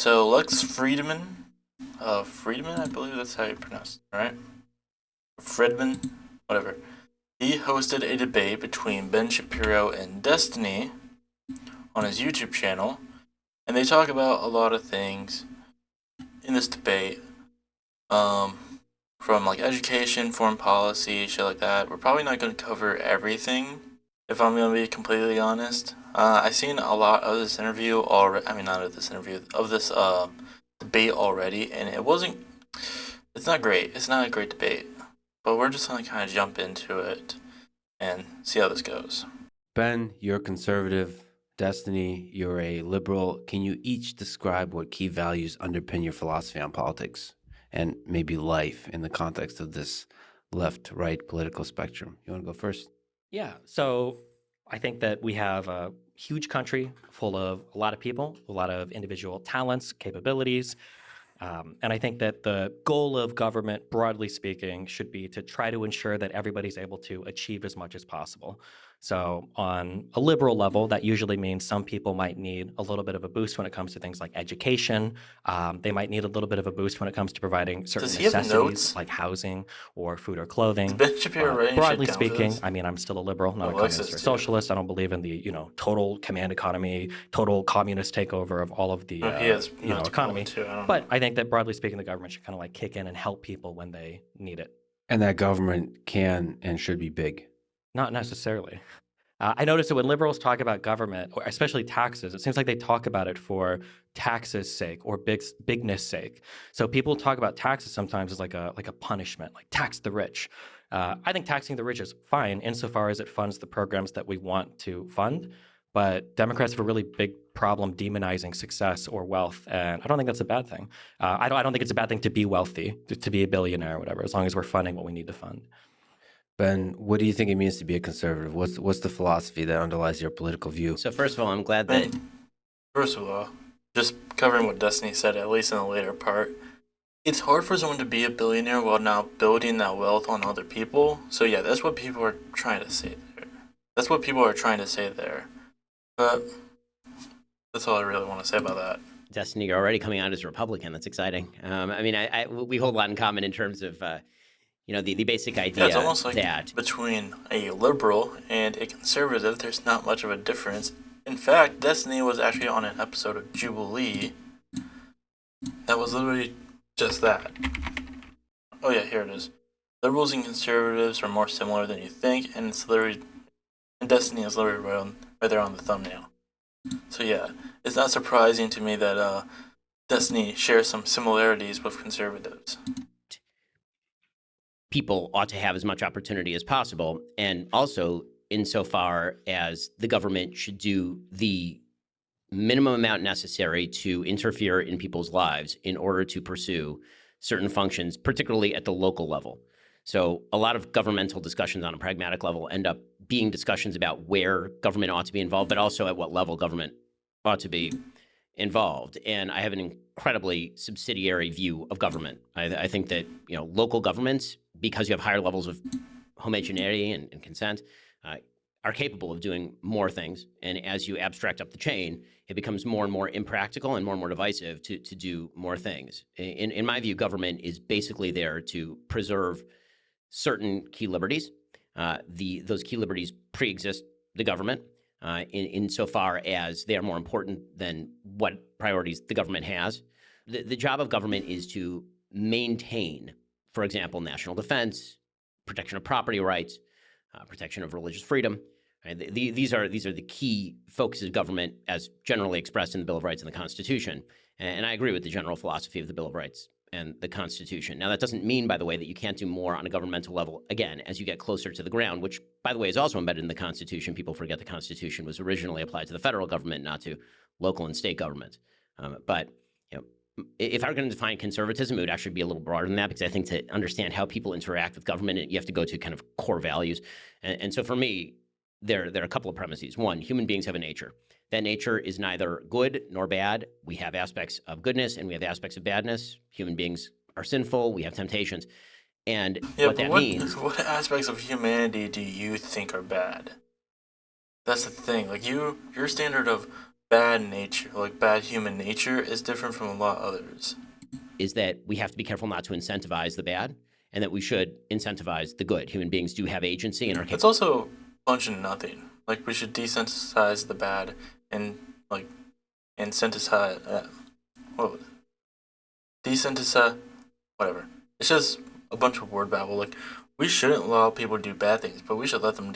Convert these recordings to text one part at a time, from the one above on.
So Lex Friedman, Friedman, I believe that's how you pronounce it, right? Friedman, whatever. He hosted a debate between Ben Shapiro and Destiny on his YouTube channel, and they talk about a lot of things in this debate, from like education, foreign policy, shit like that. We're probably not going to cover everything, if I'm going to be completely honest. I've seen a lot of this interview already. I mean, not of this interview, of this debate already, and it's not great. It's not a great debate, but we're just going to kind of jump into it and see how this goes. Ben, you're a conservative. Destiny, you're a liberal. Can you each describe what key values underpin your philosophy on politics and maybe life in the context of this left-right political spectrum? You want to go first? Yeah. So I think that we have a huge country full of a lot of people, a lot of individual talents, capabilities. And I think that the goal of government, broadly speaking, should be to try to ensure that everybody's able to achieve as much as possible. So on a liberal level, that usually means some people might need a little bit of a boost when it comes to things like education. They might need a little bit of a boost when it comes to providing certain Does he have necessities notes? like housing or food or clothing. Is Ben Shapiro writing Broadly shit down for speaking, this? I mean, I'm still a liberal, not a Alexis communist or too. socialist. I don't believe in the total command economy, total communist takeover of all of the Oh, he has notes economy. too. I don't But know. I think that broadly speaking, the government should kind of like kick in and help people when they need it. And that government can and should be big. Not necessarily. I noticed that when liberals talk about government, or especially taxes, it seems like they talk about it for taxes' sake or bigness sake. So people talk about taxes sometimes as like a punishment, like tax the rich. I think taxing the rich is fine insofar as it funds the programs that we want to fund. But Democrats have a really big problem demonizing success or wealth, and I don't think that's a bad thing. I don't think it's a bad thing to be wealthy, to be a billionaire or whatever, as long as we're funding what we need to fund. Ben, what do you think it means to be a conservative? What's the philosophy that underlies your political view? So first of all, I'm glad that First of all, just covering what Destiny said, at least in the later part, it's hard for someone to be a billionaire while now building that wealth on other people. So yeah, that's what people are trying to say there. That's what people are trying to say there. But that's all I really want to say about that. Destiny, you're already coming out as a Republican. That's exciting. I mean, we hold a lot in common in terms of the basic idea Yeah, it's almost like that between a liberal and a conservative, there's not much of a difference. In fact, Destiny was actually on an episode of Jubilee that was literally just that. Oh yeah, here it is. Liberals and conservatives are more similar than you think, and Destiny is literally right there on the thumbnail. So yeah, it's not surprising to me that Destiny shares some similarities with conservatives. people ought to have as much opportunity as possible, and also insofar as the government should do the minimum amount necessary to interfere in people's lives in order to pursue certain functions, particularly at the local level. So a lot of governmental discussions on a pragmatic level end up being discussions about where government ought to be involved, but also at what level government ought to be involved. And I have an incredibly subsidiary view of government. I think that local governments, because you have higher levels of homogeneity and consent, are capable of doing more things. And as you abstract up the chain, it becomes more and more impractical and more divisive to do more things. In my view, government is basically there to preserve certain key liberties. Those key liberties pre-exist the government insofar as they are more important than what priorities the government has. The job of government is to maintain, for example, national defense, protection of property rights, protection of religious freedom. Right? These are the key focuses of government as generally expressed in the Bill of Rights and the Constitution. And I agree with the general philosophy of the Bill of Rights and the Constitution. Now, that doesn't mean, by the way, that you can't do more on a governmental level, again, as you get closer to the ground, which, by the way, is also embedded in the Constitution. People forget the Constitution was originally applied to the federal government, not to local and state governments. But if I were going to define conservatism, it would actually be a little broader than that, because I think to understand how people interact with government, you have to go to kind of core values. And so for me, there are a couple of premises. One, human beings have a nature. That nature is neither good nor bad. We have aspects of goodness and we have aspects of badness. Human beings are sinful. We have temptations. And what that means... What aspects of humanity do you think are bad? That's the thing. Like your standard of bad nature, like bad human nature, is different from a lot of others. Is that we have to be careful not to incentivize the bad, and that we should incentivize the good. Human beings do have agency and are It's also punching nothing. Like we should desensitize the bad and like incentivize. What was it? Desensitize, whatever. It's just a bunch of word babble. Like we shouldn't allow people to do bad things, but we should let them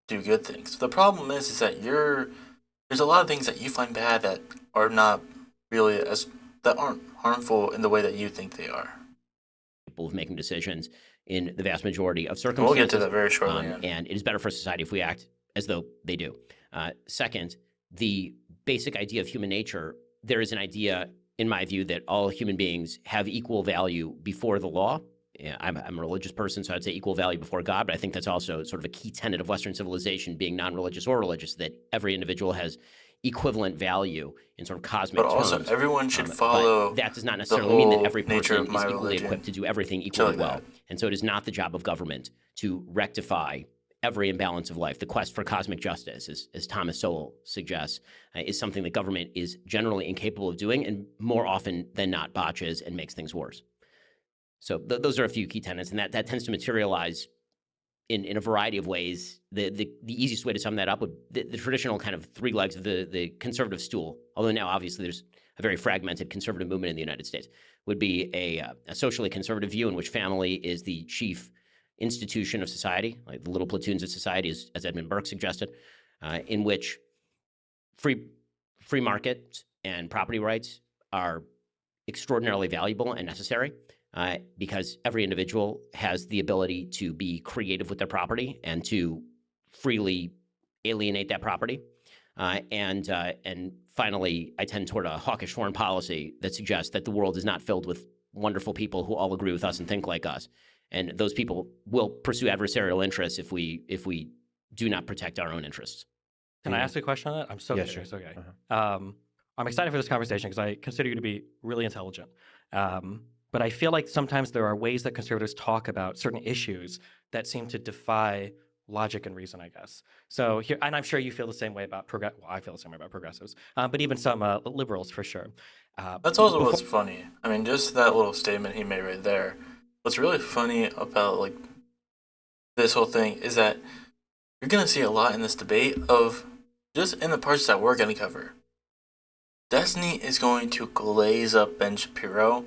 do good things. The problem is that there's a lot of things that you find bad that are not really that aren't harmful in the way that you think they are. capable of making decisions in the vast majority of We'll circumstances. get to that very shortly. And it is better for society if we act as though they do. Second, the basic idea of human nature, there is an idea, in my view, that all human beings have equal value before the law. Yeah, I'm a religious person, so I'd say equal value before God, but I think that's also sort of a key tenet of Western civilization, being non-religious or religious, that every individual has equivalent value in sort of cosmic But also, terms. everyone should follow. But that does not necessarily mean that whole every nature person of is my equally religion. equipped to do everything Shit equally like well. that. And so it is not the job of government to rectify every imbalance of life. The quest for cosmic justice, as Thomas Sowell suggests, is something that government is generally incapable of doing, and more often than not botches and makes things worse. So those are a few key tenets, and that tends to materialize in a variety of ways. The easiest way to sum that up would the traditional kind of three legs of the conservative stool, although now obviously there's a very fragmented conservative movement in the United States, would be a socially conservative view in which family is the chief institution of society, like the little platoons of society, as Edmund Burke suggested, in which free market and property rights are extraordinarily valuable and necessary. Because every individual has the ability to be creative with their property and to freely alienate that property. And finally, I tend toward a hawkish foreign policy that suggests that the world is not filled with wonderful people who all agree with us and think like us. And those people will pursue adversarial interests if we do not protect our own interests. Can I ask a question on that? I'm so Yeah, curious. sure. Okay. I'm excited for this conversation because I consider you to be really intelligent. But I feel like sometimes there are ways that conservatives talk about certain issues that seem to defy logic and reason, I guess. So here, and I'm sure you feel the same way about I feel the same way about progressives, but even some liberals for sure. That's also what's funny. I mean, just that little statement he made right there. What's really funny about like this whole thing is that you're gonna see a lot in this debate of just in the parts that we're gonna cover. Destiny is going to glaze up Ben Shapiro,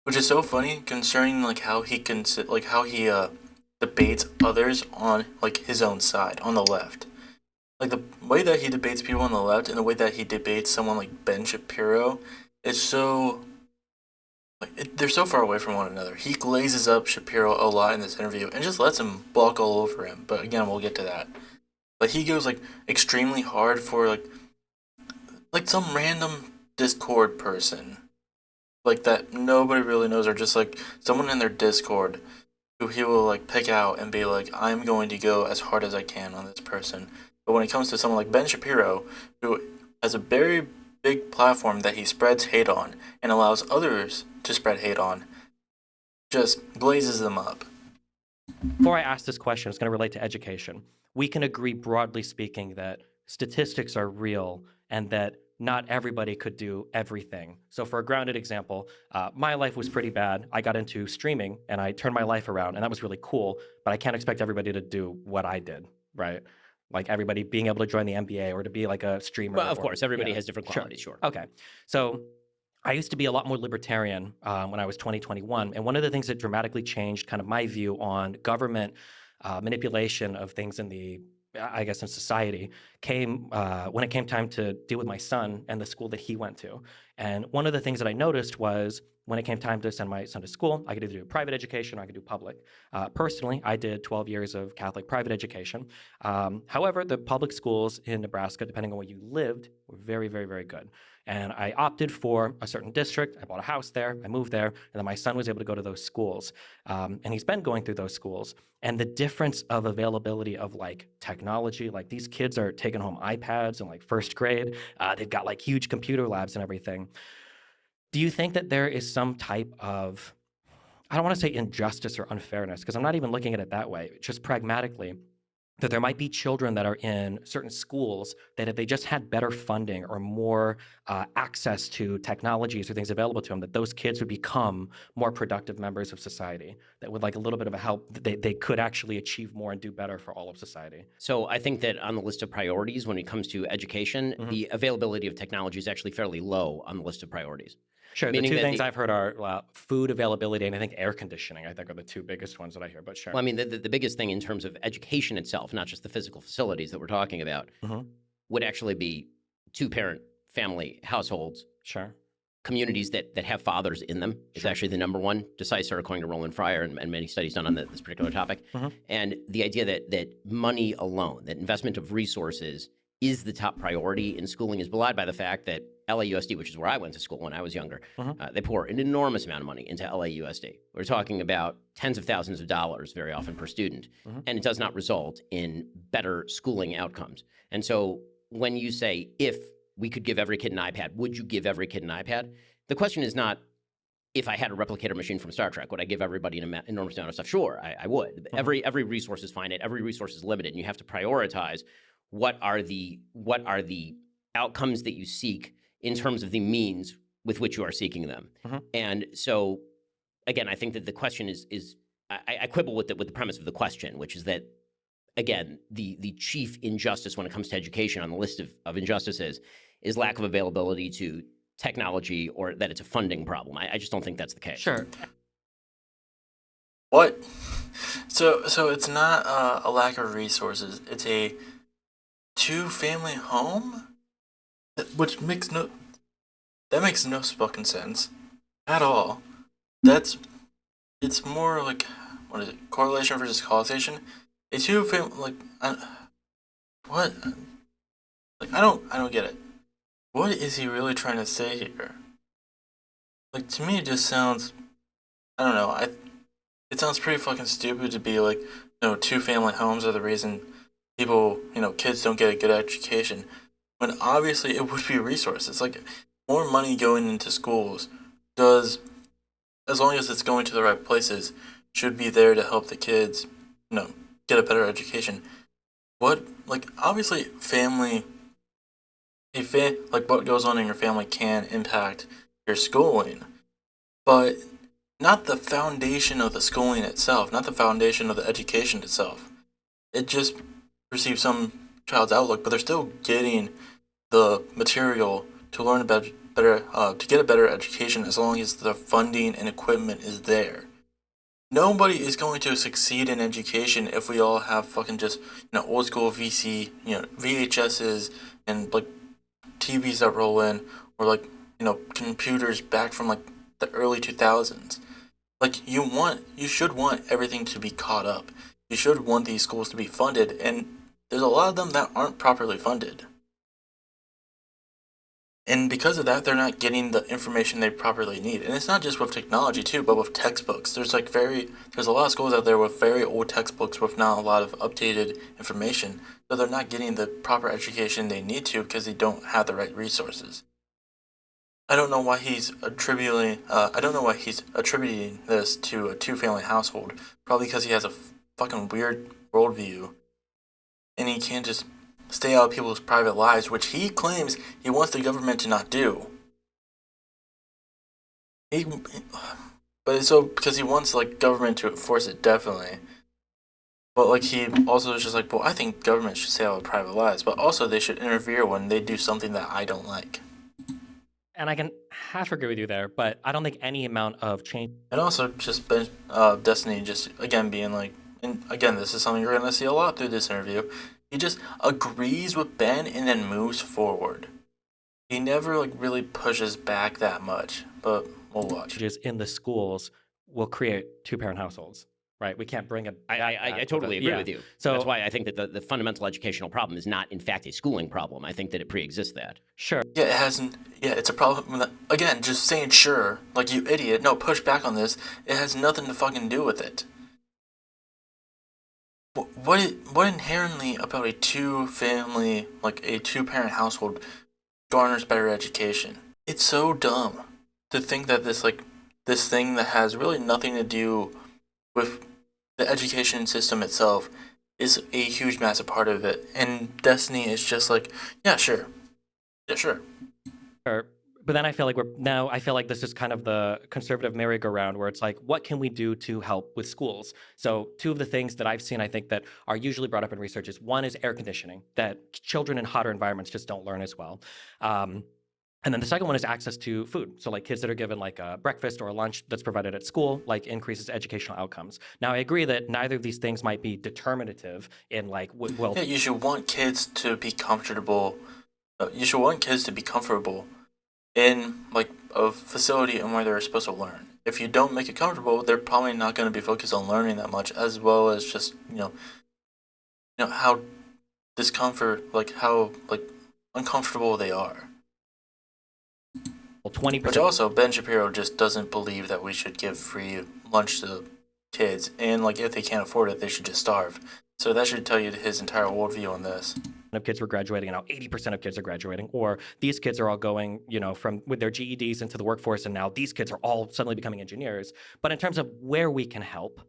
which is so funny concerning like how he debates others on like his own side on the left. Like the way that he debates people on the left and the way that he debates someone like Ben Shapiro is so they're so far away from one another. He glazes up Shapiro a lot in this interview and just lets him walk all over him. But again, we'll get to that. But he goes like extremely hard for like some random Discord person, like that nobody really knows, or just like someone in their Discord who he will like pick out and be like, I'm going to go as hard as I can on this person. But when it comes to someone like Ben Shapiro, who has a very big platform that he spreads hate on and allows others to spread hate on, just glazes them up. Before I ask this question, it's going to relate to education. We can agree, broadly speaking, that statistics are real and that not everybody could do everything. So for a grounded example, my life was pretty bad. I got into streaming and I turned my life around, and that was really cool, but I can't expect everybody to do what I did, right? Like everybody being able to join the NBA or to be like a streamer. Well, of course, everybody has different Sure. qualities, sure. Okay. So I used to be a lot more libertarian when I was 21. And one of the things that dramatically changed kind of my view on government manipulation of things in in society came when it came time to deal with my son and the school that he went to. And one of the things that I noticed was when it came time to send my son to school, I could either do private education or I could do public. Personally, I did 12 years of Catholic private education. However, the public schools in Nebraska, depending on where you lived, were very, very, very good. And I opted for a certain district. I bought a house there. I moved there. And then my son was able to go to those schools. And he's been going through those schools. And the difference of availability of like technology, like these kids are taking home iPads in like first grade. They've got like huge computer labs and everything. Do you think that there is some type of, I don't want to say injustice or unfairness, because I'm not even looking at it that way, just pragmatically, that there might be children that are in certain schools that if they just had better funding or more access to technologies or things available to them, that those kids would become more productive members of society, that with like a little bit of a help, they could actually achieve more and do better for all of society. So I think that on the list of priorities, when it comes to education, the availability of technology is actually fairly low on the list of priorities. Sure, the Meaning two that things I've heard are food availability and I think air conditioning, I think are the two biggest ones that I hear, but sure. Well, I mean, the biggest thing in terms of education itself, not just the physical facilities that we're talking about, would actually be two-parent family households, Sure. communities that have fathers in them is actually the number one, decisive, according to Roland Fryer and many studies done on this particular topic. And the idea that money alone, that investment of resources is the top priority in schooling is belied by the fact that LAUSD, which is where I went to school when I was younger, they pour an enormous amount of money into LAUSD. We're talking about tens of thousands of dollars very often per student, and it does not result in better schooling outcomes. And so when you say, if we could give every kid an iPad, would you give every kid an iPad? The question is not, if I had a replicator machine from Star Trek, would I give everybody an enormous amount of stuff? Sure, I would. Every resource is finite, every resource is limited, and you have to prioritize what are the outcomes that you seek in terms of the means with which you are seeking them. And so, again, I think that the question is I quibble with the premise of the question, which is that, again, the chief injustice when it comes to education on the list of injustices is lack of availability to technology, or that it's a funding problem. I just don't think that's the case. Sure. What? So it's not a lack of resources. It's a two-family home, which makes no fucking sense at all. It's more like, what is it? Correlation versus causation. A two-family, what? Like, I don't get it. What is he really trying to say here? Like, to me, it just sounds, I don't know. It sounds pretty fucking stupid to be like, no, two-family homes are the reason people, kids don't get a good education. When obviously it would be resources. Like, more money going into schools does, as long as it's going to the right places, should be there to help the kids, get a better education. What, obviously what goes on in your family can impact your schooling, but not the foundation of the schooling itself, not the foundation of the education itself. It just receives some child's outlook, but they're still getting the material to learn better, to get a better education as long as the funding and equipment is there. Nobody is going to succeed in education if we all have fucking just, old school VHSs and TVs that roll in, or computers back from the early 2000s. You should want everything to be caught up. You should want these schools to be funded, and there's a lot of them that aren't properly funded. And because of that, they're not getting the information they properly need. And it's not just with technology too, but with textbooks. There's a lot of schools out there with very old textbooks with not a lot of updated information. So they're not getting the proper education they need to because they don't have the right resources. I don't know why he's attributing this to a two-family household. Probably because he has a fucking weird worldview, and he can't just stay out of people's private lives, which he claims he wants the government to not do. But it's so because he wants government to enforce it, definitely. But he also is just well, I think government should stay out of private lives, but also they should interfere when they do something that I don't like. And I can half agree with you there, but I don't think any amount of change. And also just Destiny just again being and again, this is something you're gonna see a lot through this interview. He just agrees with Ben and then moves forward. He never really pushes back that much, but we'll watch. In the schools will create two-parent households, right? We can't bring it. I totally agree with you. So that's why I think that the fundamental educational problem is not, in fact, a schooling problem. I think that it pre-exists that. Sure. Yeah, it hasn't. Yeah, it's a problem. Again, just saying sure, you idiot. No, push back on this. It has nothing to fucking do with it. What inherently about a two-family, a two-parent household garners better education? It's so dumb to think that this thing that has really nothing to do with the education system itself is a huge, massive part of it. And Destiny is just like, yeah, sure. Yeah, sure. But then I feel like this is kind of the conservative merry-go-round where it's like, what can we do to help with schools? So two of the things that I've seen, I think, that are usually brought up in research is one is air conditioning, that children in hotter environments just don't learn as well. And then the second one is access to food. So like kids that are given like a breakfast or a lunch that's provided at school, like increases educational outcomes. Now I agree that neither of these things might be determinative in like, Yeah, you should want kids to be comfortable. You should want kids to be comfortable in like a facility and where they're supposed to learn. If you don't make it comfortable, they're probably not going to be focused on learning that much, as well as just how discomfort, like how like uncomfortable they are. 20%. Which also, Ben Shapiro just doesn't believe that we should give free lunch to kids, and like if they can't afford it, they should just starve. So that should tell you his entire worldview on this. Of kids were graduating, and now 80% of kids are graduating, or these kids are all going, from with their GEDs into the workforce, and now these kids are all suddenly becoming engineers. But in terms of where we can help,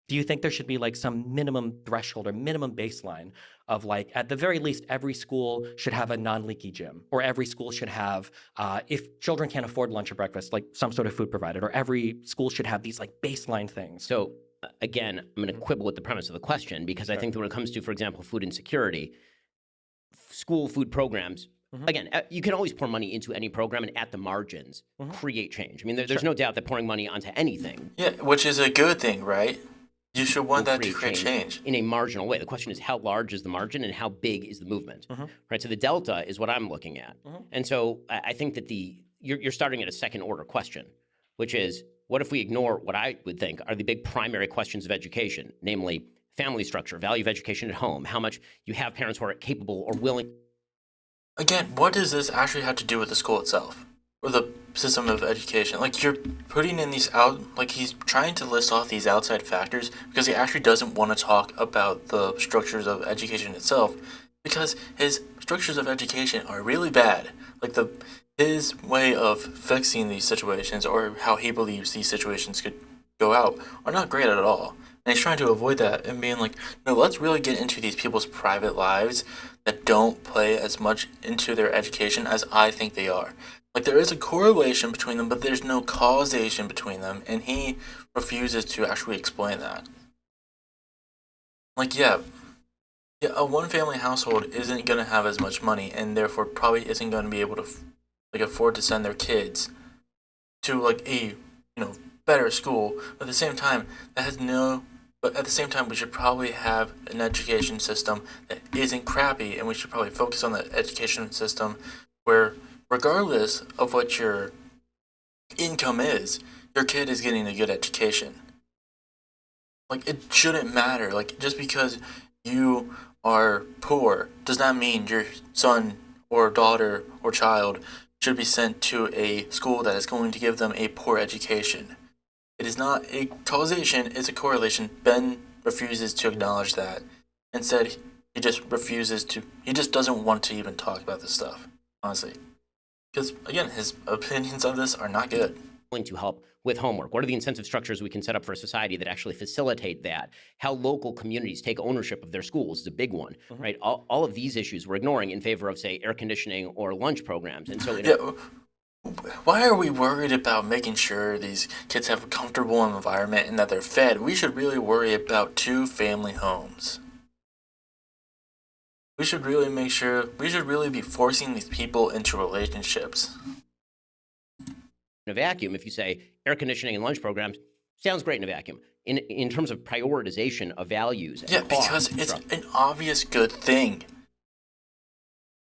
do you think there should be like some minimum threshold or minimum baseline of like, at the very least, every school should have a non-leaky gym, or every school should have, if children can't afford lunch or breakfast, like some sort of food provided, or every school should have these like baseline things? So again, I'm going to quibble with the premise of the question, because I think that when it comes to, for example, food insecurity, school food programs, again, you can always pour money into any program and at the margins create change. I mean, there's no doubt that pouring money onto anything, yeah, which is a good thing, right? You should want that to create change in a marginal way. The question is, how large is the margin and how big is the movement, right? So the delta is what I'm looking at. And so I think that you're starting at a second order question, which is, what if we ignore what I would think are the big primary questions of education, namely family structure, value of education at home, how much you have parents who are capable or willing. Again, what does this actually have to do with the school itself? Or the system of education? Like, you're putting in these like, he's trying to list off these outside factors because he actually doesn't want to talk about the structures of education itself, because his structures of education are really bad. Like, his way of fixing these situations, or how he believes these situations could go out, are not great at all. And he's trying to avoid that and being like, no, let's really get into these people's private lives that don't play as much into their education as I think they are. Like, there is a correlation between them, but there's no causation between them, and he refuses to actually explain that. Like, yeah, a one-family household isn't going to have as much money, and therefore probably isn't going to be able to afford to send their kids to like a better school. But at the same time, But at the same time, we should probably have an education system that isn't crappy, and we should probably focus on the education system where, regardless of what your income is, your kid is getting a good education. Like, it shouldn't matter. Like, just because you are poor does not mean your son or daughter or child should be sent to a school that is going to give them a poor education. It is not a causation, it's a correlation. Ben refuses to acknowledge that. Instead, he just doesn't want to even talk about this stuff, honestly. Because, again, his opinions on this are not good. To help with homework? What are the incentive structures we can set up for a society that actually facilitate that? How local communities take ownership of their schools is a big one, right? All of these issues we're ignoring in favor of, say, air conditioning or lunch programs. And so, why are we worried about making sure these kids have a comfortable environment and that they're fed? We should really worry about two-family homes. We should really be forcing these people into relationships. In a vacuum, if you say air conditioning and lunch programs, sounds great in a vacuum. In terms of prioritization of values. Yeah, because it's an obvious good thing.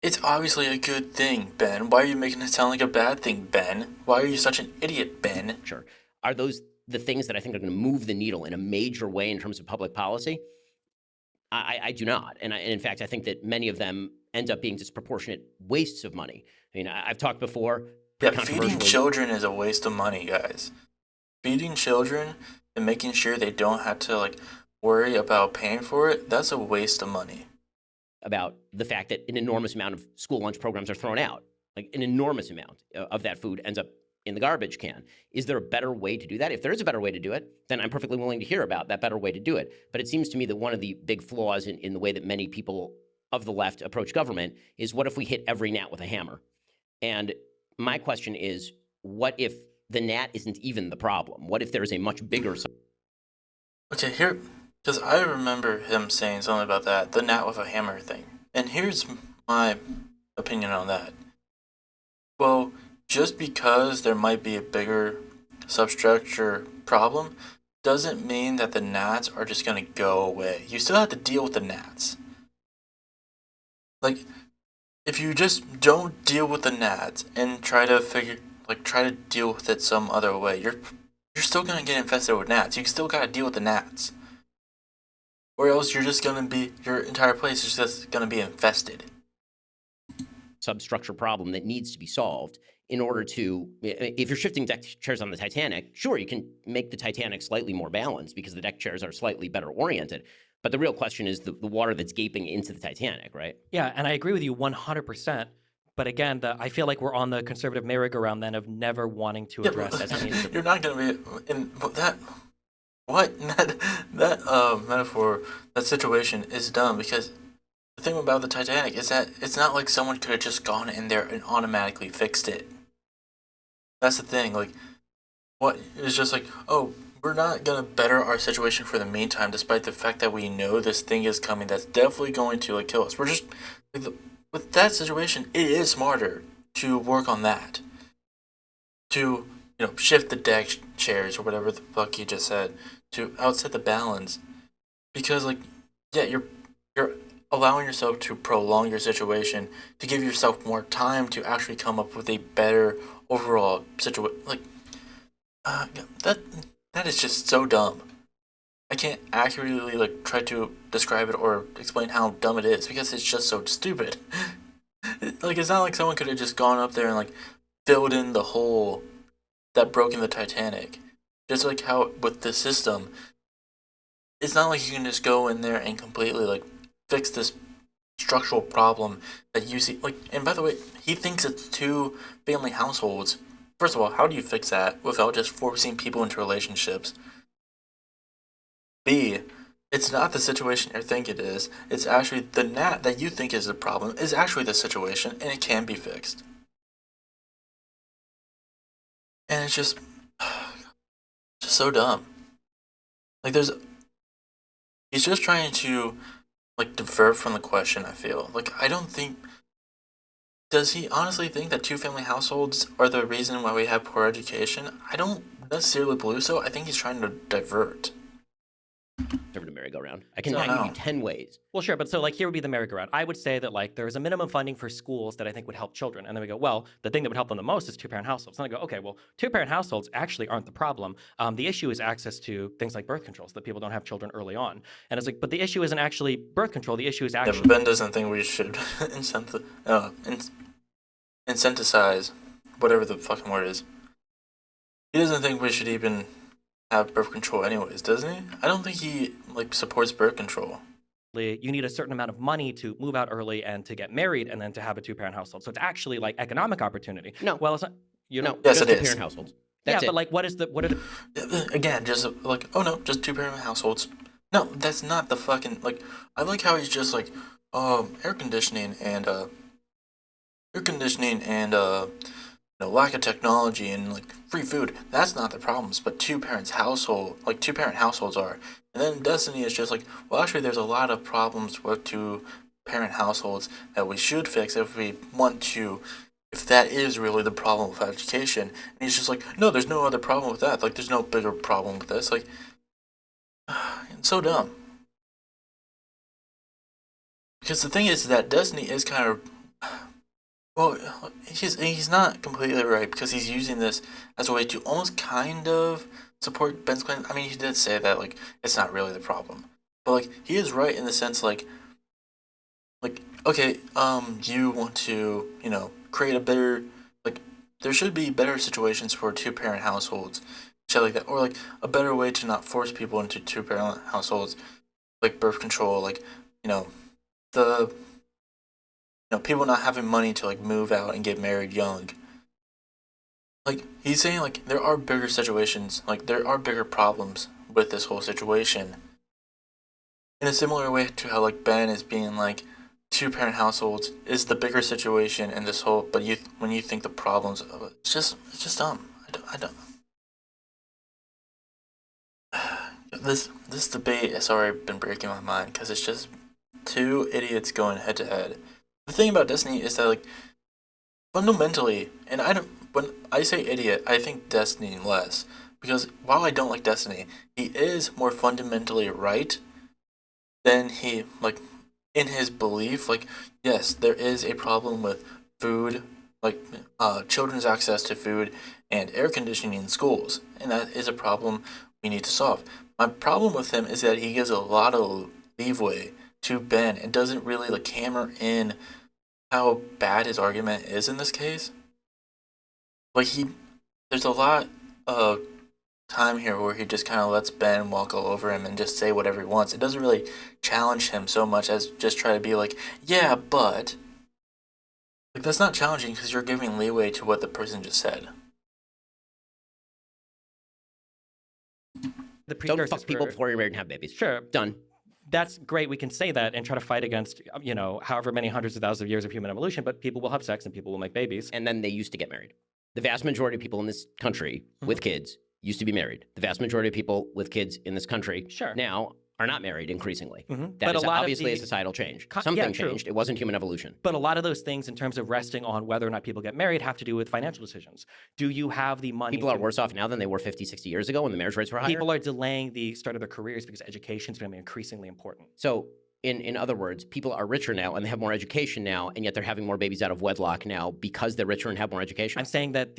It's obviously a good thing, Ben. Why are you making it sound like a bad thing, Ben? Why are you such an idiot, Ben? Sure. Are those the things that I think are going to move the needle in a major way in terms of public policy? I do not. And in fact, I think that many of them end up being disproportionate wastes of money. I mean, I've talked before. Yeah, feeding children is a waste of money, guys. Feeding children and making sure they don't have to worry about paying for it, that's a waste of money. About the fact that an enormous amount of school lunch programs are thrown out. Like, an enormous amount of that food ends up in the garbage can. Is there a better way to do that? If there is a better way to do it, then I'm perfectly willing to hear about that better way to do it. But it seems to me that one of the big flaws in the way that many people of the left approach government is, what if we hit every gnat with a hammer? And my question is, what if the gnat isn't even the problem? What if there is a much bigger... Okay, here, because I remember him saying something about that, the gnat with a hammer thing. And here's my opinion on that. Well, just because there might be a bigger substructure problem doesn't mean that the gnats are just going to go away. You still have to deal with the gnats. Like, if you just don't deal with the gnats and try to deal with it some other way, you're still gonna get infested with gnats. You still gotta deal with the gnats, or else you're just gonna be, your entire place is just gonna be infested. substructure problem that needs to be solved in order to, if you're shifting deck chairs on the Titanic, sure, you can make the Titanic slightly more balanced because the deck chairs are slightly better oriented. But the real question is the water that's gaping into the Titanic, right? Yeah, and I agree with you 100%. But again, I feel like we're on the conservative merry-go-round then of never wanting to address as many. You're not gonna be in that. What that metaphor, that situation is dumb, because the thing about the Titanic is that it's not like someone could have just gone in there and automatically fixed it. That's the thing. Like, what is just like, oh, we're not gonna better our situation for the meantime, despite the fact that we know this thing is coming that's definitely going to like kill us. We're just like, with that situation, it is smarter to work on that, to shift the deck chairs or whatever the fuck you just said, to outset the balance, because like, yeah, you're allowing yourself to prolong your situation, to give yourself more time to actually come up with a better overall situation. Like, that is just so dumb. I can't accurately like try to describe it or explain how dumb it is, because it's just so stupid. Like, it's not like someone could have just gone up there and like filled in the hole that broke in the Titanic. Just like how with the system, it's not like you can just go in there and completely like fix this structural problem that you see. Like, and by the way, he thinks it's two family households. First of all, how do you fix that without just forcing people into relationships? B, it's not the situation you think it is. It's actually the gnat that you think is the problem is actually the situation, and it can be fixed. And it's just so dumb. Like, he's just trying to like divert from the question. I feel like, I don't think. Does he honestly think that two family households are the reason why we have poor education? I don't necessarily believe so. I think he's trying to divert. Conservative merry-go-round. I can No, give you no. 10 ways. Well, sure, but so like here would be the merry-go-round. I would say that like there is a minimum funding for schools that I think would help children, and then we go, well, the thing that would help them the most is two-parent households. And I go, okay, well, two-parent households actually aren't the problem. The issue is access to things like birth controls, that people don't have children early on. And it's like, but the issue isn't actually birth control. The issue is Yeah, actually but Ben doesn't think we should incentivize whatever the fucking word is. He doesn't think we should even have birth control anyways, doesn't he? I don't think he like supports birth control. you need a certain amount of money to move out early and to get married and then to have a two-parent household. So it's actually like economic opportunity. No. Well, it's not. You know. No, Yes, just it is. two-parent households. Yeah, That's it. but like, what are the? Again, just like, oh no, just two-parent households. No, that's not the fucking like. I like how he's just like, air conditioning and lack of technology and like free food. That's not the problems, but two-parent households are. And then Destiny is just like, well, actually, there's a lot of problems with two-parent households that we should fix if we want to. If that is really the problem with education, and he's just like, no, there's no other problem with that. Like, there's no bigger problem with this. Like, it's so dumb. Because the thing is that Destiny is kind of, well, he's not completely right, because he's using this as a way to almost kind of support Ben's claim. I mean, he did say that like it's not really the problem, but like he is right in the sense like okay, you want to create a better, like, there should be better situations for two-parent households, shit like that, or like a better way to not force people into two-parent households, like birth control, like the people not having money to like move out and get married young. like he's saying like there are bigger situations, like there are bigger problems with this whole situation. In a similar way to how like Ben is being like two-parent households is the bigger situation in this whole, but you when you think the problems of it, it's just dumb. I don't. This debate has already been breaking my mind because it's just two idiots going head to head. The thing about Destiny is that like fundamentally, and I don't when I say idiot, I think Destiny less because while I don't like Destiny, he is more fundamentally right than he like in his belief. Like yes, there is a problem with food, like children's access to food and air conditioning in schools, and that is a problem we need to solve. My problem with him is that he gives a lot of leeway to Ben and doesn't really like hammer in how bad his argument is in this case. Like there's a lot of time here where he just kind of lets Ben walk all over him and just say whatever he wants. It doesn't really challenge him so much as just try to be like, yeah, but like that's not challenging because you're giving leeway to what the person just said. The Don't precursors fuck people for- before you're married and have babies. Sure. Done. That's great. We can say that and try to fight against, however many hundreds of thousands of years of human evolution, but people will have sex and people will make babies. And then they used to get married. The vast majority of people in this country with kids used to be married. The vast majority of people with kids in this country Sure. now are not married increasingly. But That a is lot of obviously a the- societal change. Yeah, Something true. changed. It wasn't human evolution. But a lot of those things in terms of resting on whether or not people get married have to do with financial decisions. Do you have the money? People are worse off now than they were 50, 60 years ago when the marriage rates were higher. People are delaying the start of their careers because education is becoming increasingly important. So, in other words, people are richer now and they have more education now, and yet they're having more babies out of wedlock now because they're richer and have more education. I'm saying that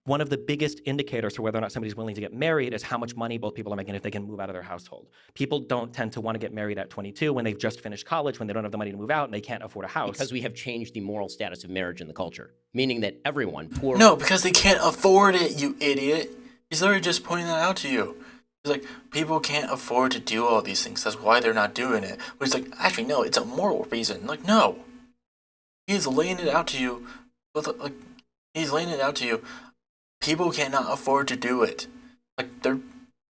one of the biggest indicators for whether or not somebody's willing to get married is how much money both people are making if they can move out of their household. People don't tend to want to get married at 22 when they've just finished college, when they don't have the money to move out and they can't afford a house. Because we have changed the moral status of marriage in the culture, meaning that everyone, poor... No, because they can't afford it, you idiot. He's literally just pointing that out to you. He's like, people can't afford to do all these things. That's why they're not doing it. But he's like, actually, no, it's a moral reason. Like, no. He's laying it out to you. He's laying it out to you. People cannot afford to do it. Like, there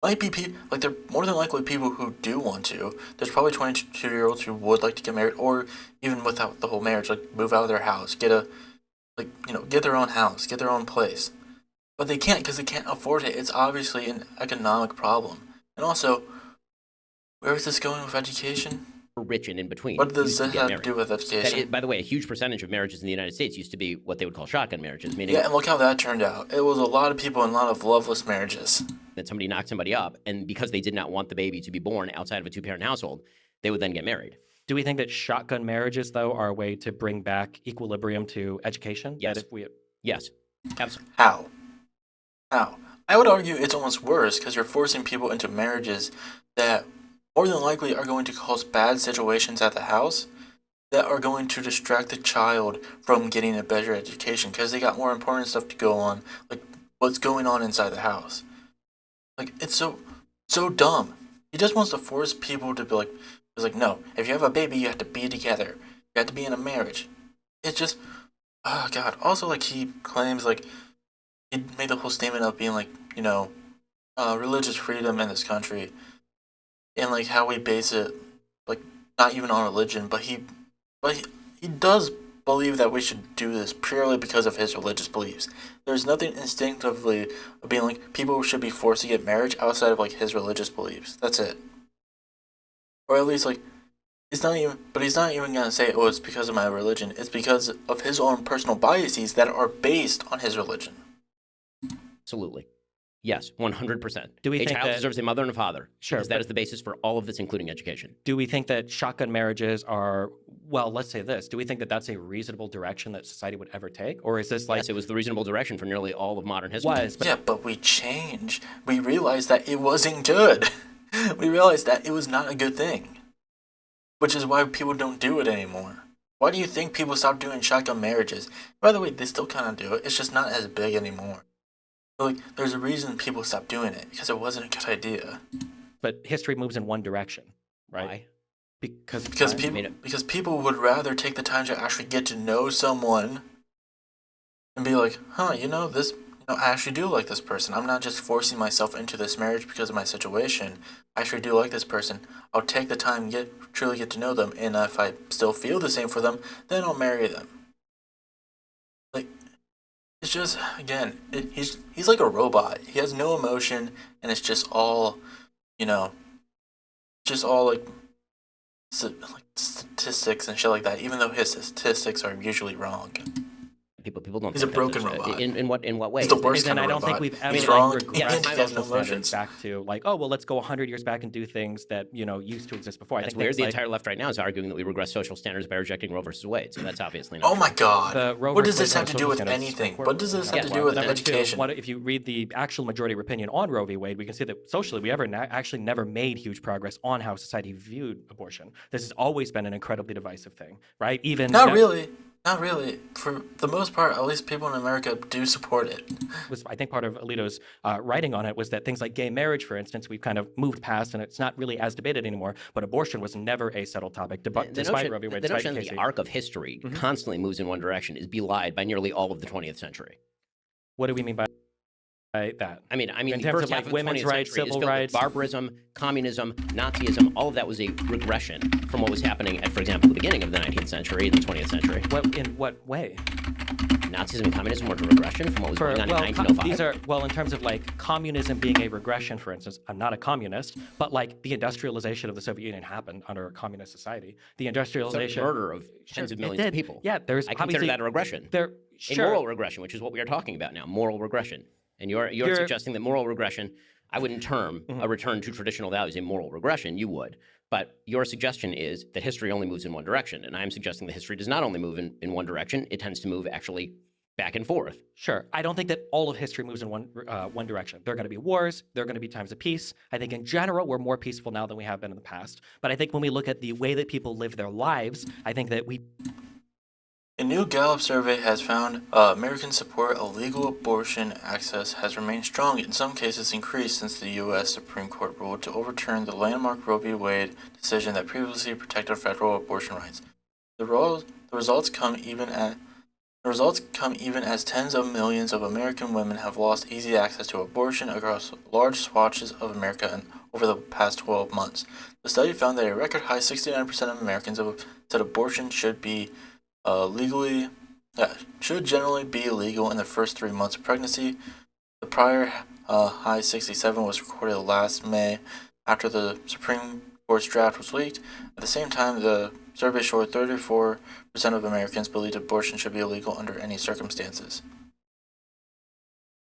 might be people, like, there are more than likely people who do want to. There's probably 22-year-olds who would like to get married, or even without the whole marriage, like, move out of their house, get their own house, get their own place. But they can't because they can't afford it. It's obviously an economic problem. And also, where is this going with education? rich and in between. What does used to that get have to married. do with That education? is, by the way, a huge percentage of marriages in the United States used to be what they would call shotgun marriages, meaning Yeah, and look how that turned out. It was a lot of people and a lot of loveless marriages. that somebody knocked somebody up, and because they did not want the baby to be born outside of a two-parent household, they would then get married. Do we think that shotgun marriages, though, are a way to bring back equilibrium to education? Yes. That if we, Yes, absolutely. How? How? I would argue it's almost worse because you're forcing people into marriages that more than likely are going to cause bad situations at the house that are going to distract the child from getting a better education because they got more important stuff to go on, like what's going on inside the house. Like, it's so dumb. He just wants to force people to be like, it's like, no, if you have a baby, you have to be together. You have to be in a marriage. It's just, oh God. Also, like, he claims, like, he made the whole statement of being like, religious freedom in this country, and like how we base it, like not even on religion, but he does believe that we should do this purely because of his religious beliefs. There's nothing instinctively of being like people should be forced to get marriage outside of like his religious beliefs. That's it. Or at least like it's not even. But he's not even gonna say, "Oh, it's because of my religion." It's because of his own personal biases that are based on his religion. Absolutely. Yes, 100%. Do we a think child that- deserves a mother and a father. Sure, Because that but- is the basis for all of this, including education. do we think that shotgun marriages are, well, let's say this, do we think that that's a reasonable direction that society would ever take? Or is this like, Yes, it was the reasonable direction for nearly all of modern history. was, but Yeah, but we changed. We realized that it wasn't good. We realized that it was not a good thing. Which is why people don't do it anymore. Why do you think people stopped doing shotgun marriages? By the way, they still kind of do it. It's just not as big anymore. But, like, there's a reason people stopped doing it because it wasn't a good idea. but history moves in one direction, right? Why? Because Because time? people, made it- because people would rather take the time to actually get to know someone and be like, huh, this, no, I actually do like this person. I'm not just forcing myself into this marriage because of my situation. I actually do like this person. I'll take the time truly get to know them, and if I still feel the same for them, then I'll marry them. Like, it's just again, he's like a robot. He has no emotion, and it's just all, you know, just all like statistics and shit like that. Even though his statistics are usually wrong. People don't He's a think broken that robot. In what way? He's the worst And kind I of don't think robot. we've ever He's like wrong, regressed and he has no social standards emotions. back to like, oh well, let's go 100 years back and do things that used to exist before. I That's think weird. things The like entire left right now is arguing that we regress social standards by rejecting Roe versus Wade. So that's obviously not Oh my true. god. the Roe What does versus this Wade have to do social with standards anything? important. What does this have Number to do one. with Number education? two, if you read the actual majority opinion on Roe v. Wade, we can see that socially we actually never made huge progress on how society viewed abortion. This has always been an incredibly divisive thing, right? Even Not really. Not really. For the most part, at least people in America do support it. was I think part of Alito's writing on it was that things like gay marriage, for instance, we've kind of moved past and it's not really as debated anymore. But abortion was never a settled topic, despite Roe v. Wade, the despite notion that Casey. the arc of history constantly moves in one direction is belied by nearly all of the 20th century. What do we mean by that? I mean, in the terms first of half like of the women's 20th rights, century is civil filled rights, with barbarism, communism, Nazism. All of that was a regression from what was happening at, for example, the beginning of the 19th century and the 20th century. in what way? Nazism and communism were a regression from what was going on in 1905. These are in terms of like communism being a regression, for instance. I'm not a communist, but like the industrialization of the Soviet Union happened under a communist society. The industrialization, murder of tens of millions of people. Yeah, there's I consider that a regression. A moral regression, which is what we are talking about now. Moral regression. And you're suggesting that moral regression, I wouldn't term a return to traditional values a moral regression. You would. But your suggestion is that history only moves in one direction. And I'm suggesting that history does not only move in one direction, it tends to move actually back and forth. Sure. I don't think that all of history moves in one direction. There are going to be wars. There are going to be times of peace. I think in general, we're more peaceful now than we have been in the past. But I think when we look at the way that people live their lives, I think that A new Gallup survey has found Americans support of legal abortion access has remained strong, in some cases increased since the U.S. Supreme Court ruled to overturn the landmark Roe v. Wade decision that previously protected federal abortion rights. The results come even as tens of millions of American women have lost easy access to abortion across large swatches of America over the past 12 months. The study found that a record high 69% of Americans said abortion should generally be legal in the first 3 months of pregnancy. The prior high 67 was recorded last May after the Supreme Court's draft was leaked. At the same time, the survey showed 34% of Americans believed abortion should be illegal under any circumstances.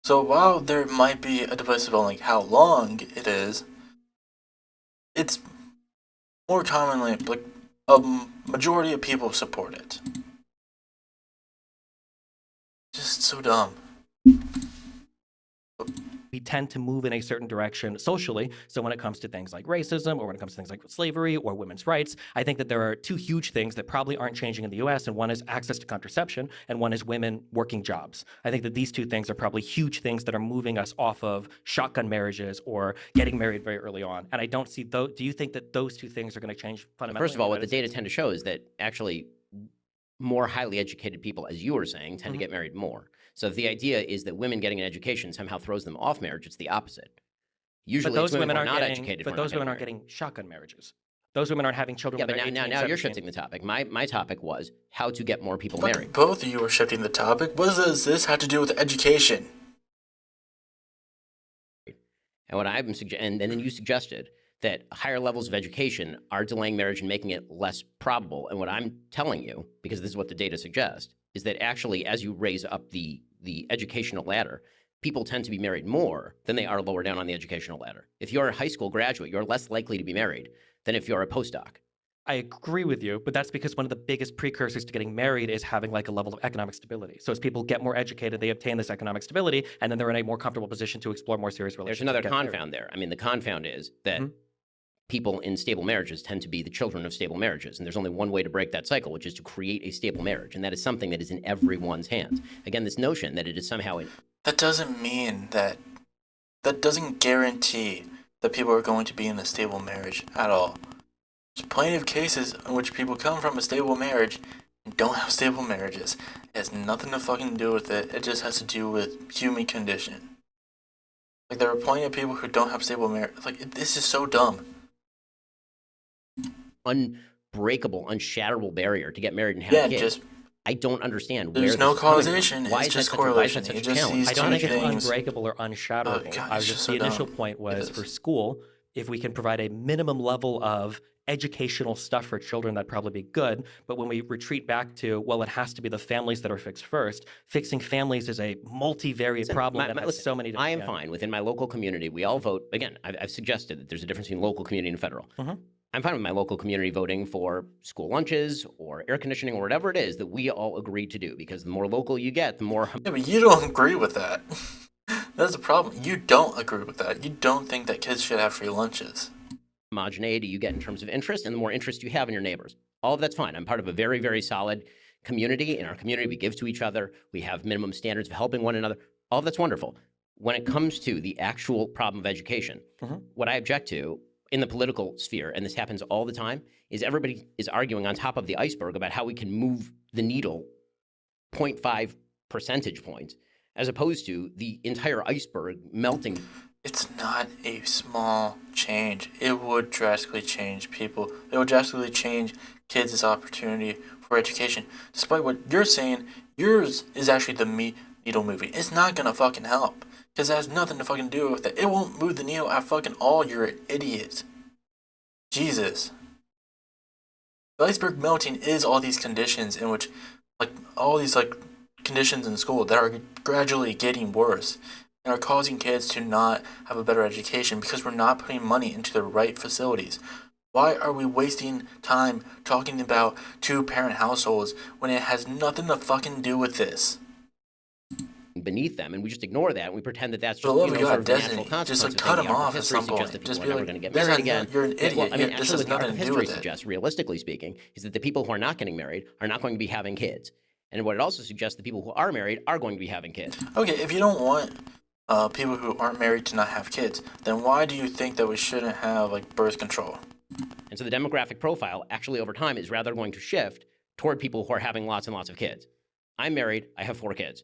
So while there might be a divisive on like how long it is, it's more commonly like a majority of people support it. Just so dumb. we tend to move in a certain direction socially. So when it comes to things like racism or when it comes to things like slavery or women's rights, I think that there are two huge things that probably aren't changing in the US, and one is access to contraception and one is women working jobs. I think that these two things are probably huge things that are moving us off of shotgun marriages or getting married very early on. And I don't see those. Do you think that those two things are going to change fundamentally? First of all, what the data tend to show is that actually more highly educated people, as you were saying, tend to get married more. So if the idea is that women getting an education somehow throws them off marriage, it's the opposite. Usually but those women who are aren't not getting, educated. But those women aren't getting shotgun marriages. Those women aren't having children. Yeah, when but they're 18, now you're 17. shifting the topic. My topic was how to get more people But married. both of you are shifting the topic. What does this have to do with education? And what I'm suggesting, and then you suggested that higher levels of education are delaying marriage and making it less probable. And what I'm telling you, because this is what the data suggests, is that actually as you raise up the educational ladder, people tend to be married more than they are lower down on the educational ladder. If you're a high school graduate, you're less likely to be married than if you're a postdoc. I agree with you, but that's because one of the biggest precursors to getting married is having like a level of economic stability. So as people get more educated, they obtain this economic stability, and then they're in a more comfortable position to explore more serious relationships. There's another confound there. I mean, the confound is that people in stable marriages tend to be the children of stable marriages. And there's only one way to break that cycle, which is to create a stable marriage. And that is something that is in everyone's hands. Again, this notion that it is somehow That doesn't mean that doesn't guarantee that people are going to be in a stable marriage at all. There's plenty of cases in which people come from a stable marriage and don't have stable marriages. It has nothing to fucking do with it. It just has to do with human condition. Like, there are plenty of people who don't have stable marriage. Like, this is so dumb. Unbreakable, unshatterable barrier to get married and have Yeah, kids. just I don't understand there's where no this is coming from. causation. Why It's is just that such a, why is correlation. that such It a just challenge? these I don't two think it's things. unbreakable or unshatterable. God, I it's was just just so the initial dumb. point was It for is. school, if we can provide a minimum level of educational stuff for children, that'd probably be good. But when we retreat back to, well, it has to be the families that are fixed first, fixing families is a multivariate Listen, problem that has listen, so many different. I am fine within my local community. We all vote. Again, I've suggested that there's a difference between local community and federal. I'm fine with my local community voting for school lunches or air conditioning or whatever it is that we all agree to do, because the more local you get, the more Yeah, but you don't agree with that. That's the problem. You don't agree with that. You don't think that kids should have free lunches. homogeneity you get in terms of interest, and the more interest you have in your neighbors. All of that's fine. I'm part of a very, very solid community. In our community, we give to each other. We have minimum standards of helping one another. All of that's wonderful. When it comes to the actual problem of education, what I object to in the political sphere, and this happens all the time, is everybody is arguing on top of the iceberg about how we can move the needle 0.5 percentage points, as opposed to the entire iceberg melting. It's not a small change. It would drastically change people. It would drastically change kids' opportunity for education. Despite what you're saying, yours is actually the needle movie. It's not gonna fucking help. Because it has nothing to fucking do with it. It won't move the needle at fucking all. You're an idiot. Jesus. The iceberg melting is all these conditions in which, like, all these, like, conditions in school that are gradually getting worse and are causing kids to not have a better education because we're not putting money into the right facilities. Why are we wasting time talking about two-parent households when it has nothing to fucking do with this? Beneath them, and we just ignore that, and we pretend that that's For just, the love of sort God, of the Destiny, natural consequence just, like, of cut things. them The arc off of at history some suggests that point. people Just are be never like, going to get this married has again. you're an idiot. Well, I mean, This actually, has what the arc nothing of to do history with it. suggests, realistically speaking, is that the people who are not getting married are not going to be having kids. And what it also suggests, the people who are married are going to be having kids. Okay, if you don't want people who aren't married to not have kids, then why do you think that we shouldn't have, like, birth control? And so the demographic profile actually over time is rather going to shift toward people who are having lots and lots of kids. I'm married. I have 4 kids.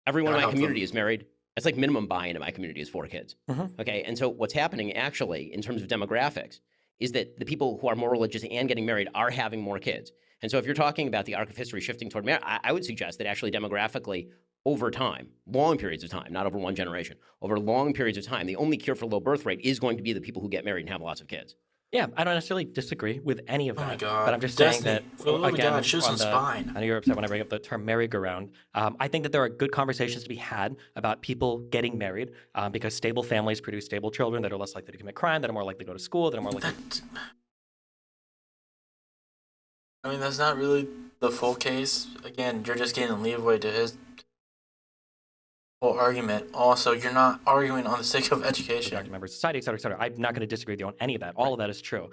Everyone in my community is married. That's like minimum buy-in in my community is 4 kids. Okay, and so what's happening actually in terms of demographics is that the people who are more religious and getting married are having more kids. And so if you're talking about the arc of history shifting toward marriage, I would suggest that actually demographically over time, long periods of time, not over one generation, over long periods of time, the only cure for low birth rate is going to be the people who get married and have lots of kids. Yeah, I don't necessarily disagree with any of that. Oh my God. But I'm just saying Destiny, that, for the love of again, God, show some spine. I know you're upset when I bring up the term merry-go-round. I think that there are good conversations to be had about people getting married because stable families produce stable children that are less likely to commit crime, that are more likely to go to school, that are more likely. I mean, that's not really the full case. Again, you're just getting leeway to his whole argument. Also, you're not arguing on the sake of education. Productive member of society, et cetera, et cetera. I'm not going to disagree with you on any of that. All of that is true.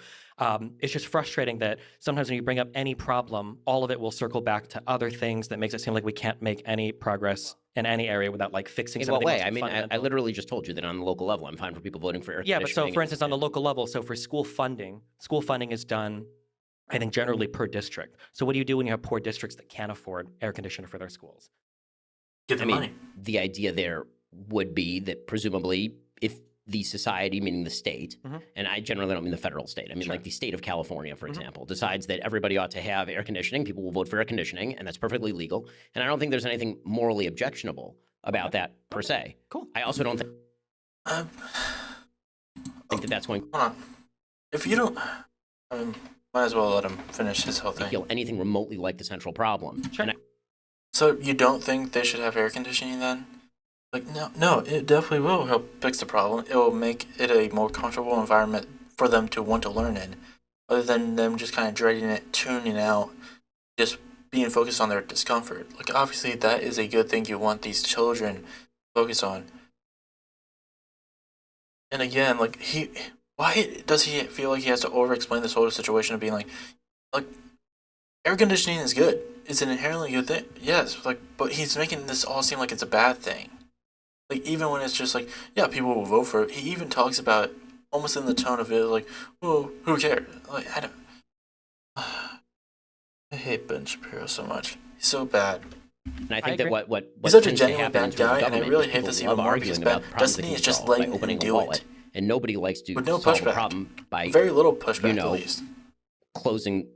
It's just frustrating that sometimes when you bring up any problem, all of it will circle back to other things that makes it seem like we can't make any progress in any area without, like, fixing In something. what way? I mean, I literally just told you that on the local level, I'm fine for people voting for air Yeah, but so conditioning for instance, on the local level, so for school funding is done, I think, generally per district. So what do you do when you have poor districts that can't afford air conditioner for their schools? Get the money. The idea there would be that presumably if the society, meaning the state, and I generally don't mean the federal state, I mean like the state of California, for example, decides that everybody ought to have air conditioning, people will vote for air conditioning, and that's perfectly legal. And I don't think there's anything morally objectionable about that per se. Cool. I also don't think that that's going Hold on. If you don't, might as well let him finish his whole to thing. heal anything remotely like the central problem. Sure. And So you don't think they should have air conditioning then? Like, no, it definitely will help fix the problem. It will make it a more comfortable environment for them to want to learn in, other than them just kind of dreading it, tuning out, just being focused on their discomfort. Like, obviously, that is a good thing you want these children to focus on. And again, like, why does he feel like he has to over-explain this whole situation of being like, air conditioning is good. It's an inherently good thing. Yes, like, but he's making this all seem like it's a bad thing. Like, even when it's just like, yeah, people will vote for it. He even talks about it almost in the tone of it, like, well, who cares? Like, I don't. I hate Ben Shapiro so much. He's so bad. And I think I that agree. what He's such a tends to genuinely happen in bad terms of guy, and I government really is hate people this love even more because arguing about problems that Destiny can is be just solved by letting him opening a do wallet, it and nobody likes to with no solve a pushback. problem by Very little pushback, know, at least. closing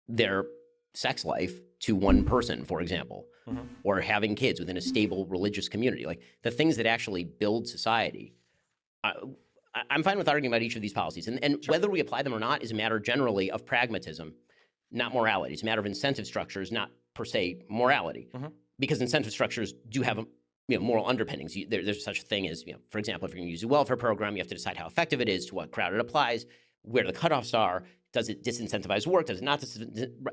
their sex life to one person, for example, or having kids within a stable religious community, like the things that actually build society. I'm fine with arguing about each of these policies, and whether we apply them or not is a matter generally of pragmatism, not morality. It's a matter of incentive structures, not per se morality, because incentive structures do have moral underpinnings. There's such a thing as, for example, if you're going to use a welfare program, you have to decide how effective it is, to what crowd it applies, where the cutoffs are. Does it disincentivize work? Does it not?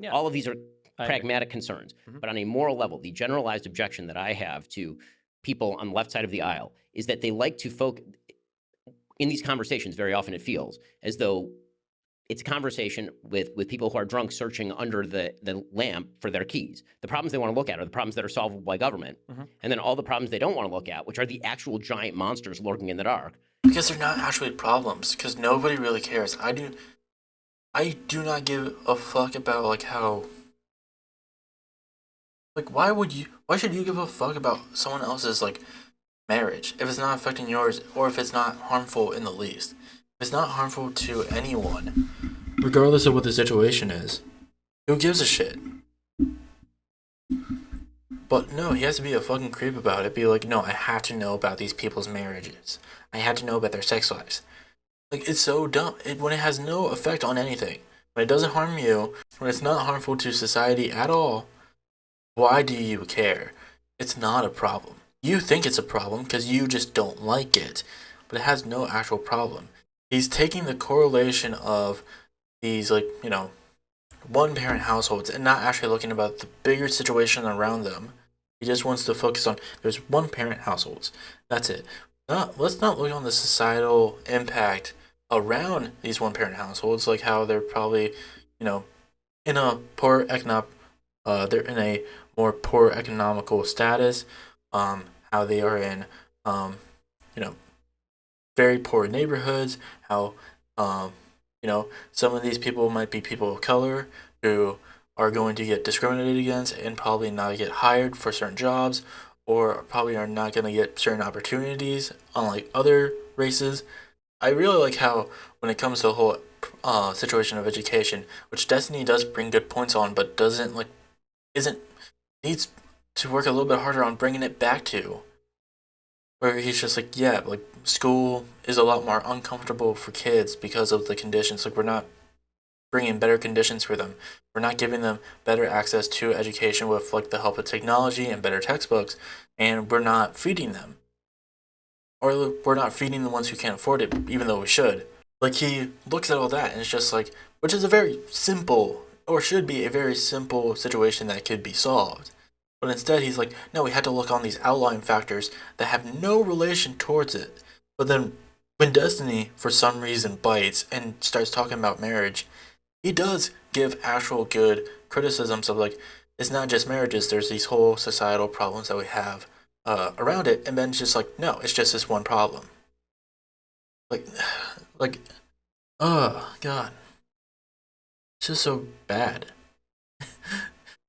Yeah. All of these are I pragmatic concerns. But on a moral level, the generalized objection that I have to people on the left side of the aisle is that they like to focus in these conversations. Very often it feels as though it's a conversation with people who are drunk searching under the lamp for their keys. The problems they want to look at are the problems that are solvable by government. And then all the problems they don't want to look at, which are the actual giant monsters lurking in the dark. Because they're not actually problems, because nobody really cares. I do not give a fuck about, like, how... Like, why should you give a fuck about someone else's, like, marriage if it's not affecting yours, or if it's not harmful in the least? If it's not harmful to anyone, regardless of what the situation is, who gives a shit? But no, he has to be a fucking creep about it. Be like, no, I have to know about these people's marriages. I have to know about their sex lives. Like, it's so dumb. When it has no effect on anything, when it doesn't harm you, when it's not harmful to society at all, why do you care? It's not a problem. You think it's a problem because you just don't like it, but it has no actual problem. He's taking the correlation of these, like, one-parent households and not actually looking about the bigger situation around them. He just wants to focus on there's one-parent households. That's it. Let's not look on the societal impact around these one-parent households, like how they're probably, in a poor they're in a more poor economical status, how they are in, you know, very poor neighborhoods, how, some of these people might be people of color who are going to get discriminated against and probably not get hired for certain jobs, or probably are not going to get certain opportunities, unlike other races. I really like how, when it comes to the whole situation of education, which Destiny does bring good points on, but isn't needs to work a little bit harder on bringing it back to, where he's just like, yeah, like, school is a lot more uncomfortable for kids because of the conditions. Like, we're not bringing better conditions for them. We're not giving them better access to education with, like, the help of technology and better textbooks, and we're not feeding them. Or we're not feeding the ones who can't afford it, even though we should. Like, he looks at all that, and it's just like, which is a very simple, or should be a very simple situation that could be solved. But instead, he's like, no, we had to look on these outlying factors that have no relation towards it. But then, when Destiny, for some reason, bites and starts talking about marriage, he does give actual good criticisms of, like, it's not just marriages, there's these whole societal problems that we have around it, and Ben's just like, no, it's just this one problem. Like, like, oh, God. It's just so bad.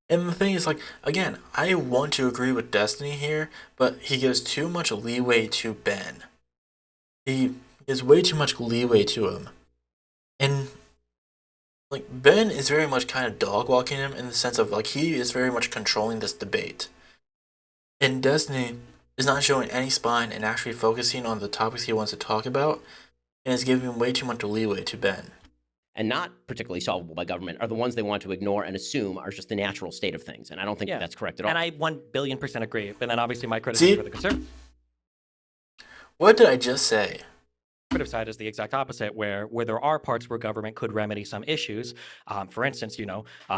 And the thing is, like, again, I want to agree with Destiny here, but he gives too much leeway to Ben. He gives way too much leeway to him. And, like, Ben is very much kind of dog walking him in the sense of, like, he is very much controlling this debate. And Destiny is not showing any spine and actually focusing on the topics he wants to talk about, and is giving way too much leeway to Ben. And not particularly solvable by government are the ones they want to ignore and assume are just the natural state of things. And I don't think that's correct at all. And I 1,000,000,000% agree. And then obviously my criticism for the conservative What did I just say? side is the exact opposite, where there are parts where government could remedy some issues. For instance,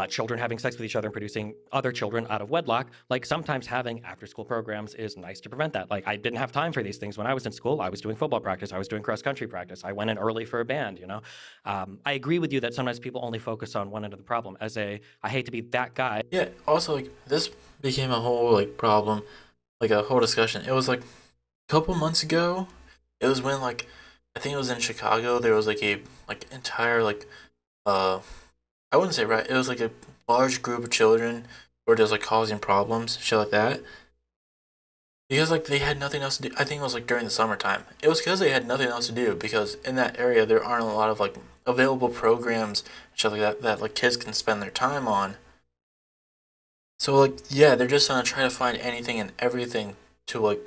children having sex with each other and producing other children out of wedlock. Like, sometimes having after-school programs is nice to prevent that. Like, I didn't have time for these things when I was in school. I was doing football practice. I was doing cross-country practice. I went in early for a band. I agree with you that sometimes people only focus on one end of the problem. I hate to be that guy. Yeah, also, like, this became a whole, like, problem, like, a whole discussion. It was, like, a couple months ago. It was when, like, I think it was in Chicago, there was, like, a, like, entire, like, I wouldn't say right. It was like a large group of children who were just like causing problems, shit like that. Because like they had nothing else to do. I think it was like during the summertime. It was because they had nothing else to do because in that area there aren't a lot of like available programs, shit like that like kids can spend their time on. So like yeah, they're just gonna try to find anything and everything to like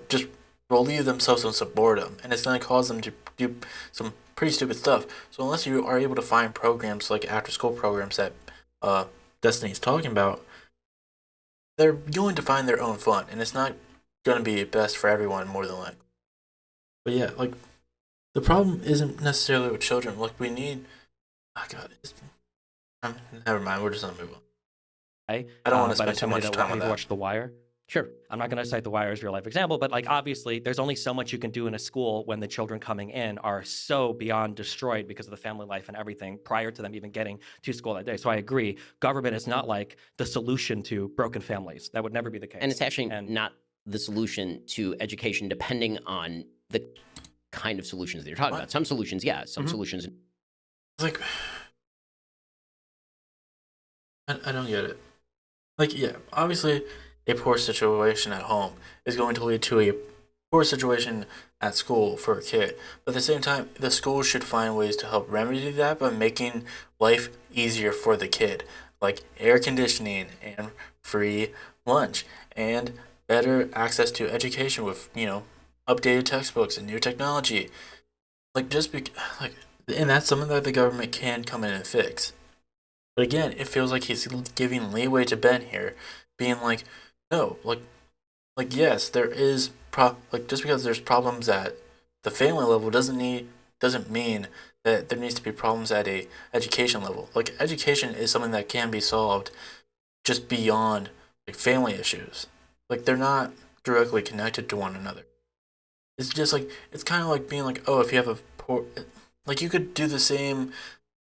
just relieve themselves of some boredom, and it's gonna cause them to do some pretty stupid stuff. So unless you are able to find programs like after school programs that uh Destiny's talking about, they're going to find their own fun, and it's not gonna be best for everyone more than likely. But yeah, like the problem isn't necessarily with children. Like we need, oh god, never mind. We're just gonna move on. I don't want to But spend as too somebody much that time on have you that. watched The Wire? Sure. I'm not going to cite The Wire as real life example, but like obviously there's only so much you can do in a school when the children coming in are so beyond destroyed because of the family life and everything prior to them even getting to school that day. So I agree, government is not like the solution to broken families. That would never be the case. And it's actually not the solution to education, depending on the kind of solutions that you're talking What? about. Some solutions, yeah. Some solutions. Like, I don't get it. Like, yeah, obviously, a poor situation at home is going to lead to a poor situation at school for a kid. But at the same time, the school should find ways to help remedy that by making life easier for the kid, like air conditioning and free lunch and better access to education with, updated textbooks and new technology. Like, like, and that's something that the government can come in and fix. But again, it feels like he's giving leeway to Ben here, being like, no, like yes, there is like just because there's problems at the family level doesn't mean that there needs to be problems at a education level. Like education is something that can be solved just beyond like family issues. Like they're not directly connected to one another. It's just like it's kind of like being like, oh, if you have a poor, like you could do the same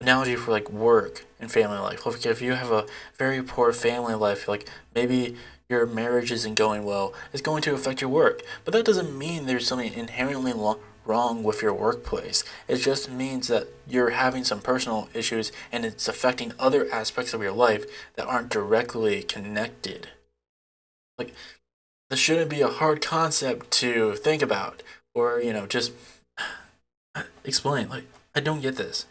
analogy for like work and family life. Like if you have a very poor family life, like maybe your marriage isn't going well, it's going to affect your work. But that doesn't mean there's something inherently wrong with your workplace. It just means that you're having some personal issues and it's affecting other aspects of your life that aren't directly connected. Like this shouldn't be a hard concept to think about or, just explain. Like I don't get this.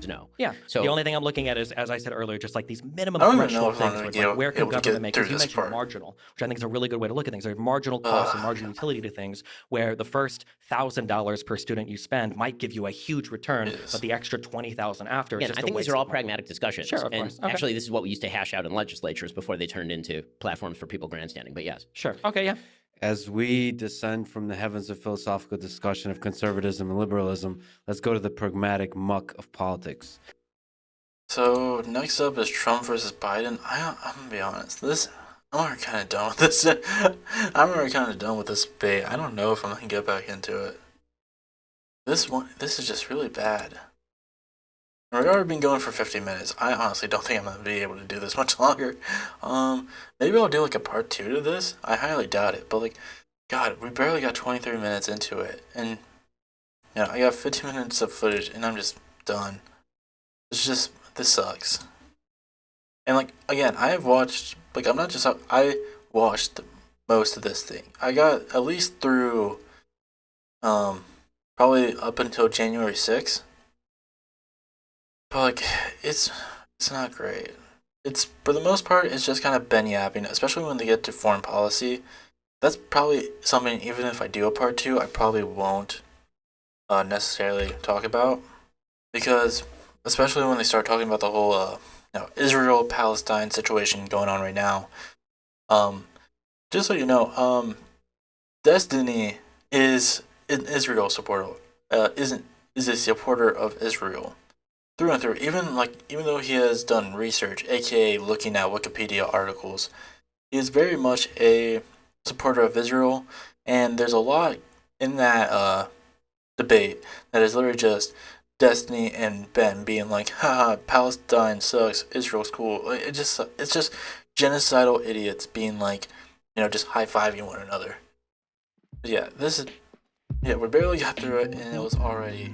No. Yeah. So the only thing I'm looking at is, as I said earlier, just like these minimum I don't even know threshold if I'm things going where to it's like, where can able to government get make? through Because you this mentioned part. marginal, which I think is a really good way to look at things. There's marginal cost and marginal utility to things where the first $1,000 per student you spend might give you a huge return, Yes. but the extra 20,000 after is again, just I a think these waste are all of money. pragmatic discussions. Sure, of and course. Okay. actually, this is what we used to hash out in legislatures before they turned into platforms for people grandstanding. But yes. Sure. Okay. Yeah. As we descend from the heavens of philosophical discussion of conservatism and liberalism, let's go to the pragmatic muck of politics. So next up is Trump versus Biden. I'm gonna be honest. I'm already kind of done with this. I'm already kind of done with this debate. I don't know if I'm gonna get back into it. This is just really bad. We've already been going for 50 minutes. I honestly don't think I'm gonna be able to do this much longer. Maybe I'll do like a part 2 to this. I highly doubt it. But like, God, we barely got 23 minutes into it, and I got 15 minutes of footage, and I'm just done. This sucks. And like again, I have watched like I'm not just I watched most of this thing. I got at least through probably up until January 6th. But like it's not great. It's for the most part it's just kind of Ben yapping, especially when they get to foreign policy. That's probably something even if I do a part 2, I probably won't necessarily talk about because especially when they start talking about the whole Israel Palestine situation going on right now. Just so you know, Destiny is an Israel supporter. Is a supporter of Israel through and through. Even though he has done research, aka looking at Wikipedia articles, he is very much a supporter of Israel. And there's a lot in that debate that is literally just Destiny and Ben being like, haha, Palestine sucks, Israel's cool. Like, it's just genocidal idiots being like, just high fiving one another. But yeah, we barely got through it and it was already